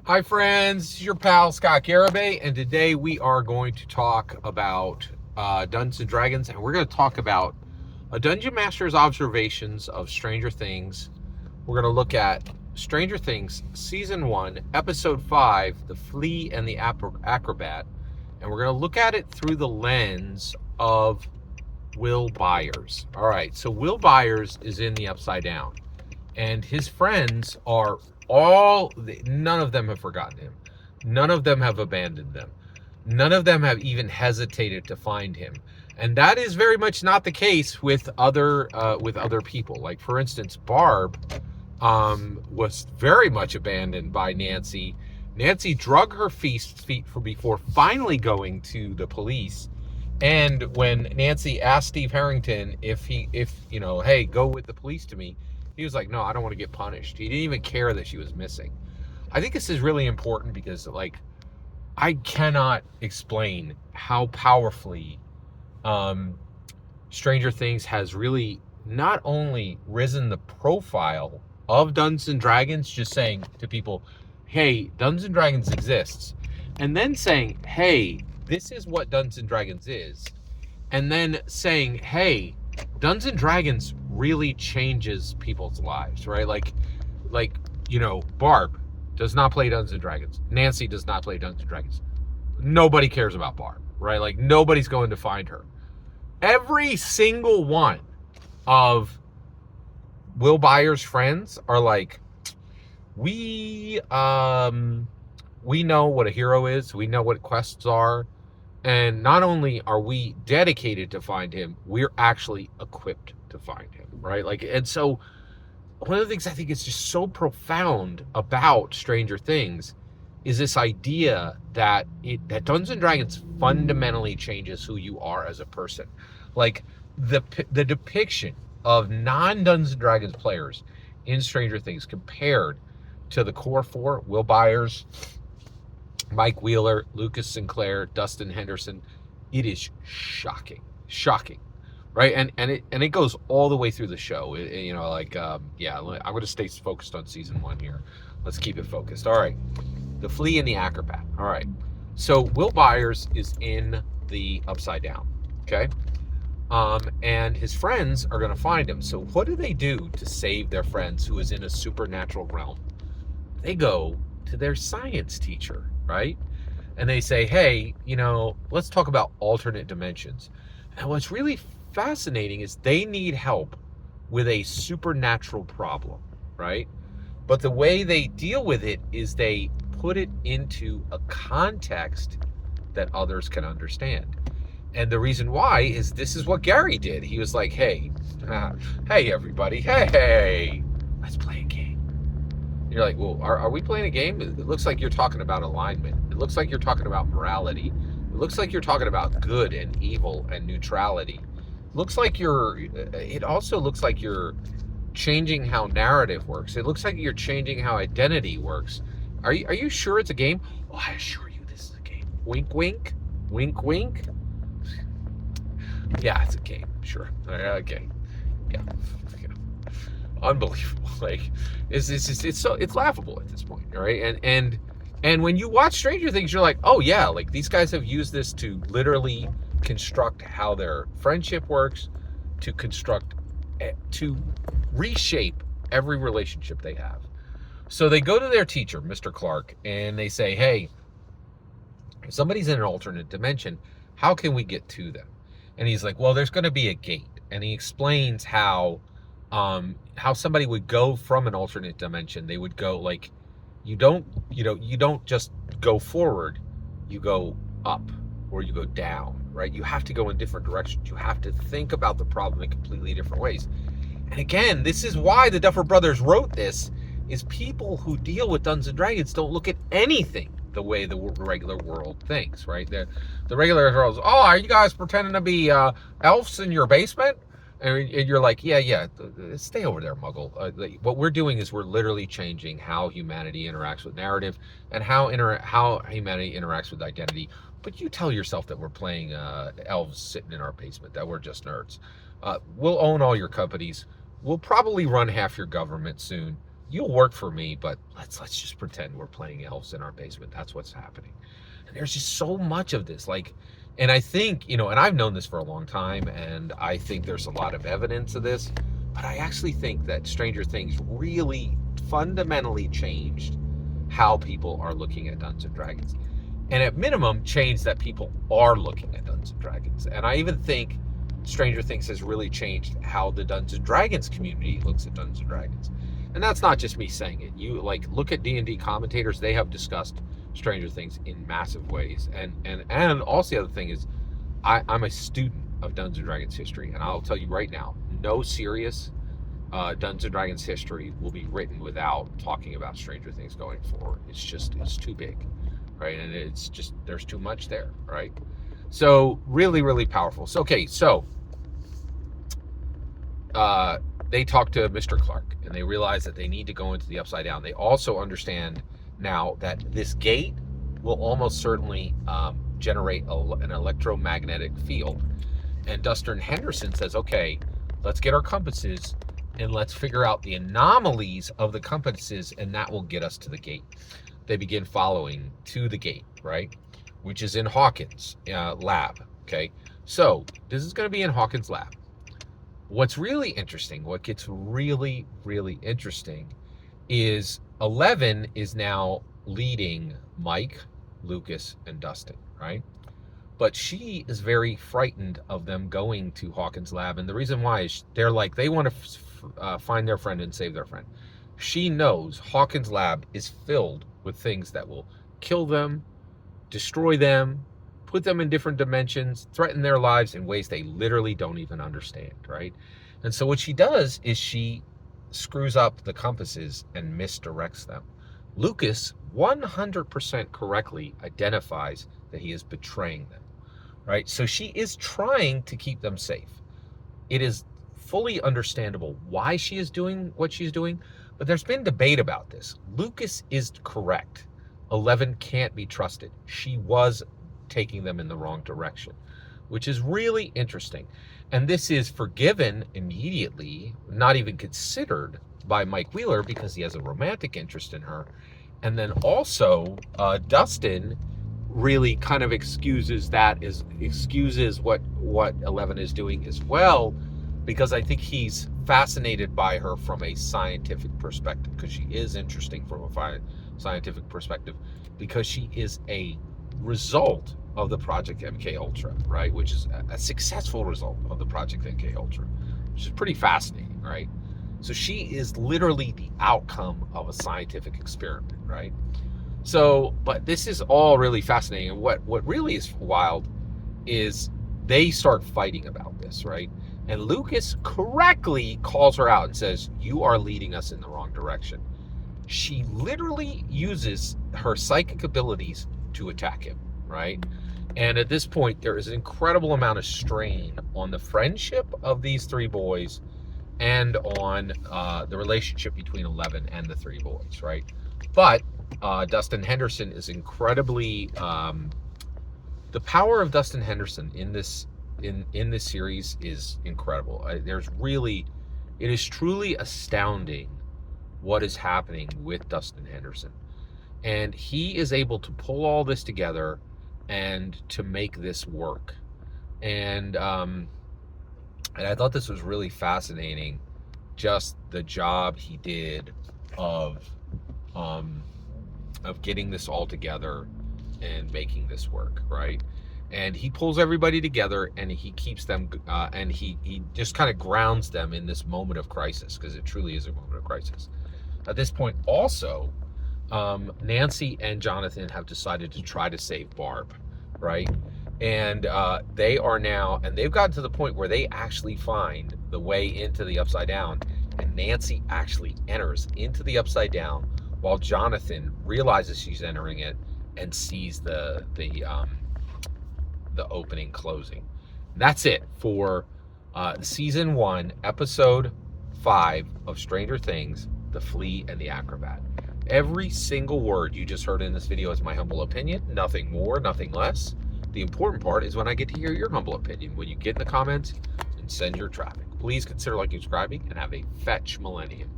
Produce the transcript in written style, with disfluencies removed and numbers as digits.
Hi friends, this is your pal Scott Garibay, and today we are going to talk about Dungeons & Dragons, and we're going to talk about a Dungeon Master's observations of Stranger Things. We're going to look at Stranger Things Season 1, Episode 5, The Flea and the Acrobat, and we're going to look at it through the lens of Will Byers. All right, so Will Byers is in the Upside Down, and his friends are none of them have forgotten him. None of them have abandoned them. None of them have even hesitated to find him. And that is very much not the case with other people. Like, for instance, Barb was very much abandoned by Nancy. Nancy drug her feet before finally going to the police. And when Nancy asked Steve Harrington if hey, go with the police to me, he was like, no, I don't want to get punished. He didn't even care that she was missing. I think this is really important because, like, I cannot explain how powerfully Stranger Things has really not only risen the profile of Dungeons & Dragons, just saying to people, hey, Dungeons & Dragons exists, and then saying, hey, this is what Dungeons & Dragons is, and then saying, hey, Dungeons & Dragons really changes people's lives, right? Like, Barb does not play Dungeons & Dragons. Nancy does not play Dungeons & Dragons. Nobody cares about Barb, right? Like, nobody's going to find her. Every single one of Will Byers' friends are like, we know what a hero is. We know what quests are. And not only are we dedicated to find him, we're actually equipped to find him, right? Like, and so one of the things I think is just so profound about Stranger Things is this idea that Dungeons & Dragons fundamentally changes who you are as a person. Like, the depiction of non-Dungeons & Dragons players in Stranger Things compared to the core four, Will Byers, Mike Wheeler, Lucas Sinclair, Dustin Henderson, it is shocking, right? And it goes all the way through the show. I'm going to stay focused on season 1 here. Let's keep it focused. All right, the Flea and the Acrobat. All right, so Will Byers is in the Upside Down, okay? And his friends are going to find him. So what do they do to save their friends who is in a supernatural realm? They go to their science teacher, right? And they say, hey, let's talk about alternate dimensions. And what's really fascinating is they need help with a supernatural problem, right? But the way they deal with it is they put it into a context that others can understand. And the reason why is this is what Gary did. He was like, hey, everybody, hey, let's play a game. You're like, well, are we playing a game? It looks like you're talking about alignment. It looks like you're talking about morality. It looks like you're talking about good and evil and neutrality. It also looks like you're changing how narrative works. It looks like you're changing how identity works. Are you sure it's a game? Oh, I assure you this is a game. Wink, wink. Wink, wink. Yeah, it's a game. Sure. Okay. Yeah. Unbelievable. Like, it's laughable at this point, right? And when you watch Stranger Things, you're like, oh yeah, like these guys have used this to literally construct how their friendship works, to reshape every relationship they have. So they go to their teacher, Mr. Clarke, and they say, hey, if somebody's in an alternate dimension, how can we get to them? And he's like, well, there's going to be a gate. And he explains how somebody would go from an alternate dimension. They would go, like, you don't just go forward, you go up or you go down, right? You have to go in different directions. You have to think about the problem in completely different ways. And again, this is why the Duffer Brothers wrote this, is people who deal with Dungeons & Dragons don't look at anything the way the regular world thinks, right? The regular world, oh, are you guys pretending to be elves in your basement? And you're like, yeah, stay over there, Muggle. What we're doing is we're literally changing how humanity interacts with narrative and how humanity interacts with identity. But you tell yourself that we're playing elves sitting in our basement, that we're just nerds. We'll own all your companies. We'll probably run half your government soon. you'll work for me, but let's just pretend we're playing elves in our basement. That's what's happening. And there's just so much of this, like, and I think, and I've known this for a long time, and I think there's a lot of evidence of this, but I actually think that Stranger Things really fundamentally changed how people are looking at Dungeons and Dragons. And at minimum, changed that people are looking at Dungeons and Dragons. And I even think Stranger Things has really changed how the Dungeons and Dragons community looks at Dungeons and Dragons. And that's not just me saying it. You look at D&D commentators, they have discussed Stranger Things in massive ways. And also the other thing is, I'm a student of Dungeons and Dragons history, and I'll tell you right now, no serious Dungeons and Dragons history will be written without talking about Stranger Things going forward. It's too big, right? And it's just, there's too much there, right? So really, really powerful. So, okay, so they talk to Mr. Clarke, and they realize that they need to go into the Upside Down. They also understand now that this gate will almost certainly generate an electromagnetic field. And Dustin Henderson says, okay, let's get our compasses and let's figure out the anomalies of the compasses, and that will get us to the gate. They begin following to the gate, right? Which is in Hawkins' lab, okay? So this is going to be in Hawkins' lab. What's really interesting, what gets really, really interesting is 11 is now leading Mike, Lucas, and Dustin, right? But she is very frightened of them going to Hawkins' lab. And the reason why is they want to find their friend and save their friend. She knows Hawkins' lab is filled with things that will kill them, destroy them, put them in different dimensions, threaten their lives in ways they literally don't even understand, right? And so what she does is she screws up the compasses and misdirects them. Lucas 100% correctly identifies that he is betraying them, right? So she is trying to keep them safe. It is fully understandable why she is doing what she's doing, but there's been debate about this. Lucas is correct. 11 can't be trusted. She was taking them in the wrong direction, which is really interesting. And this is forgiven immediately, not even considered by Mike Wheeler because he has a romantic interest in her. And then also Dustin really kind of excuses what 11 is doing as well, because I think he's fascinated by her from a scientific perspective, because she is interesting from a scientific perspective, because she is a result of the Project MK Ultra, right? Which is a successful result of the Project MK Ultra, which is pretty fascinating, right? So she is literally the outcome of a scientific experiment, right? So, but this is all really fascinating. And what really is wild is they start fighting about this, right? And Lucas correctly calls her out and says, you are leading us in the wrong direction. She literally uses her psychic abilities to attack him, right? And at this point, there is an incredible amount of strain on the friendship of these three boys and on the relationship between 11 and the three boys, right? But Dustin Henderson is incredibly... the power of Dustin Henderson in this series is incredible. It is truly astounding what is happening with Dustin Henderson. And he is able to pull all this together and to make this work. And I thought this was really fascinating, just the job he did of getting this all together and making this work, right? And he pulls everybody together, and he keeps them, and he just kind of grounds them in this moment of crisis, because it truly is a moment of crisis. At this point, also, Nancy and Jonathan have decided to try to save Barb, right? And they are now, and they've gotten to the point where they actually find the way into the Upside Down, and Nancy actually enters into the Upside Down while Jonathan realizes she's entering it and sees the opening closing. That's it for season 1, episode 5 of Stranger Things, The Flea and the Acrobat. Every single word you just heard in this video is my humble opinion, nothing more, nothing less. The important part is when I get to hear your humble opinion, when you get in the comments and send your traffic. Please consider liking and subscribing, and have a fetch millennium.